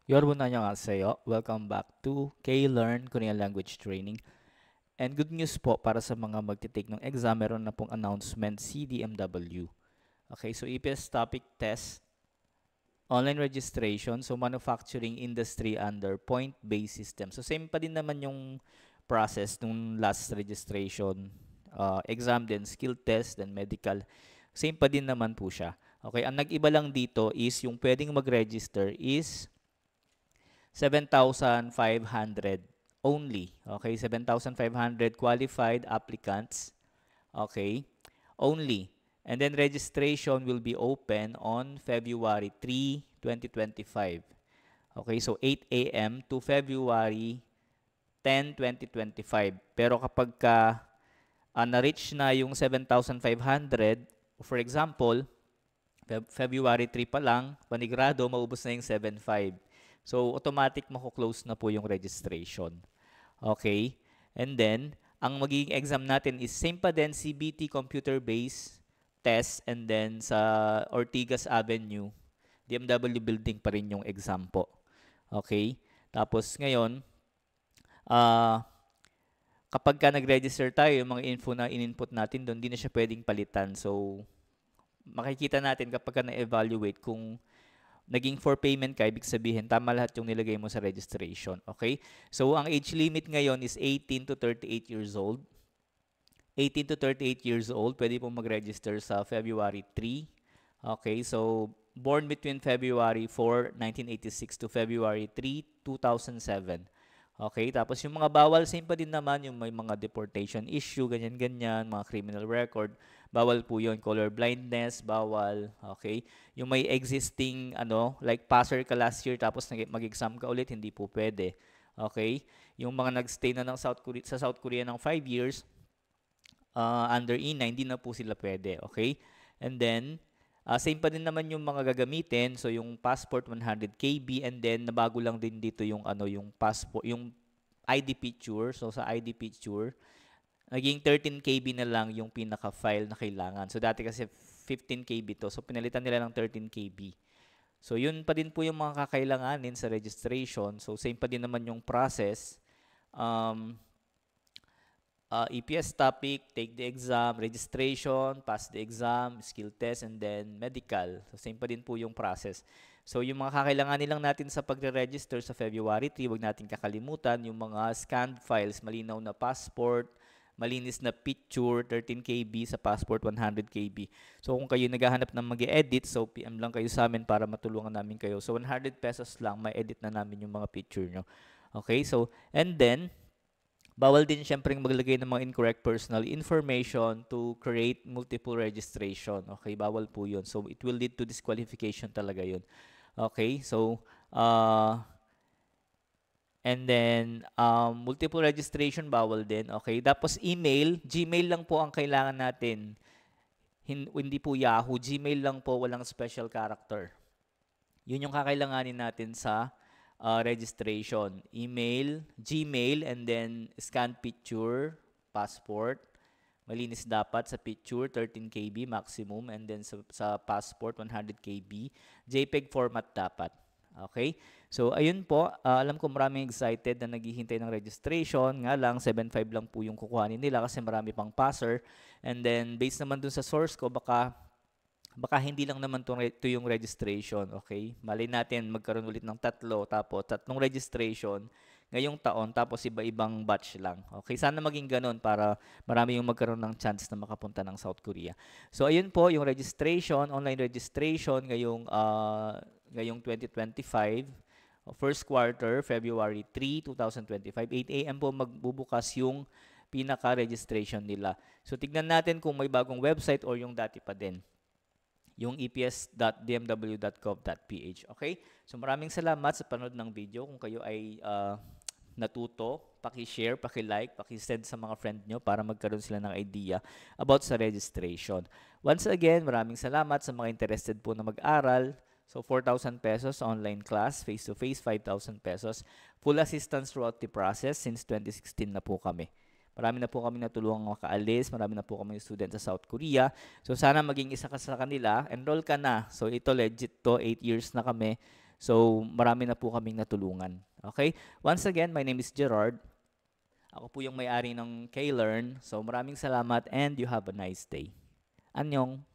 여러분 안녕하세요. Welcome back to K-Learn Korean Language Training. And good news po para sa mga magte-take ng exam, meron na pong announcement si DMW. Okay, so EPS topic test, online registration, so manufacturing industry under point-based system. So same pa din naman yung process nung last registration, exam din, skill test, then medical. Same pa din naman po siya. Okay, ang nag-iba lang dito is yung pwedeng mag-register is 7,500 only. Okay, 7,500 qualified applicants. Okay, only. And then registration will be open on February 3, 2025. Okay, so 8 a.m. to February 10, 2025. Pero kapag na-reach na yung 7,500, for example, February 3 pa lang, panigurado, maubos na yung 7,500. So, automatic mako-close na po yung registration. Okay? And then, ang magiging exam natin is same pa din, CBT computer-based test, and then sa Ortigas Avenue, DMW building pa rin yung exam po. Okay? Tapos ngayon, kapag nag-register tayo, yung mga info na in-input natin doon, hindi na siya pwedeng palitan. So, makikita natin kapag na-evaluate kung naging for payment ka, ibig sabihin, tama lahat yung nilagay mo sa registration. Okay? So, ang age limit ngayon is 18 to 38 years old. 18 to 38 years old, pwede pong mag-register sa February 3. Okay? So, born between February 4, 1986 to February 3, 2007. Okay? Tapos yung mga bawal, same pa din naman, yung may mga deportation issue, ganyan-ganyan, mga criminal record, bawal po yun. Color blindness, bawal. Okay? Yung may existing, like passer ka last year tapos mag-exam ka ulit, hindi po pwede. Okay? Yung mga nag-stay na ng sa South Korea ng 5 years, under E9, hindi na po sila pwede. Okay? And then, same pa din naman yung mga gagamitin. So, yung passport 100 KB, and then nabago lang din dito yung yung passport, yung ID picture. So, sa ID picture, naging 13 KB na lang yung pinaka-file na kailangan. So, dati kasi 15 KB to. So, pinalitan nila ng 13 KB. So, yun pa din po yung mga kakailanganin sa registration. So, same pa din naman yung process. EPS topic, take the exam, registration, pass the exam, skill test, and then medical. So, same pa din po yung process. So, yung mga kakailanganin lang natin sa pagre-register sa February 3, huwag natin kakalimutan yung mga scanned files, malinaw na passport, malinis na picture, 13 KB sa passport, 100 KB. So, kung kayo naghahanap ng mag-edit, so PM lang kayo sa amin para matulungan namin kayo. So, 100 pesos lang, may edit na namin yung mga picture nyo. Okay, so, and then, bawal din syempre maglagay ng mga incorrect personal information to create multiple registration. Okay, bawal po yun. So, it will lead to disqualification talaga yun. Okay, so, and then, multiple registration, bawal din. Okay, tapos email, Gmail lang po ang kailangan natin. Hindi po Yahoo, Gmail lang po, walang special character. Yun yung kakailanganin natin sa registration. Email, Gmail, and then scan picture, passport. Malinis dapat sa picture, 13 KB maximum, and then sa passport, 100 KB. JPEG format dapat. Okay? So, ayun po. Alam ko maraming excited na naghihintay ng registration. Nga lang, 7.5 lang po yung kukuhanin nila kasi marami pang passer. And then, based naman dun sa source ko, baka hindi lang naman to yung registration, okay? Malay natin magkaroon ulit ng tapos tatlong registration ngayong taon, tapos iba-ibang batch lang. Okay, sana maging ganun para marami yung magkaroon ng chance na makapunta ng South Korea. So, ayun po yung registration, online registration ngayong 2025, first quarter, February 3, 2025, 8 a.m. po magbubukas yung pinaka-registration nila. So, tignan natin kung may bagong website or yung dati pa din, yung eps.dmw.gov.ph. Okay? So maraming salamat sa panood ng video. Kung kayo ay natuto, paki-share, paki-like, paki-send sa mga friend nyo para magkaroon sila ng idea about sa registration. Once again, maraming salamat sa mga interested po na mag-aral. So 4,000 pesos online class, face-to-face 5,000 pesos. Full assistance throughout the process since 2016 na po kami. Marami na po kami natulungang makaalis. Marami na po kami student sa South Korea. So, sana maging isa ka sa kanila. Enroll ka na. So, ito legit to. 8 years na kami. So, marami na po kaming natulungan. Okay? Once again, my name is Gerard. Ako po yung may-ari ng K-Learn. So, maraming salamat and you have a nice day. Annyeong!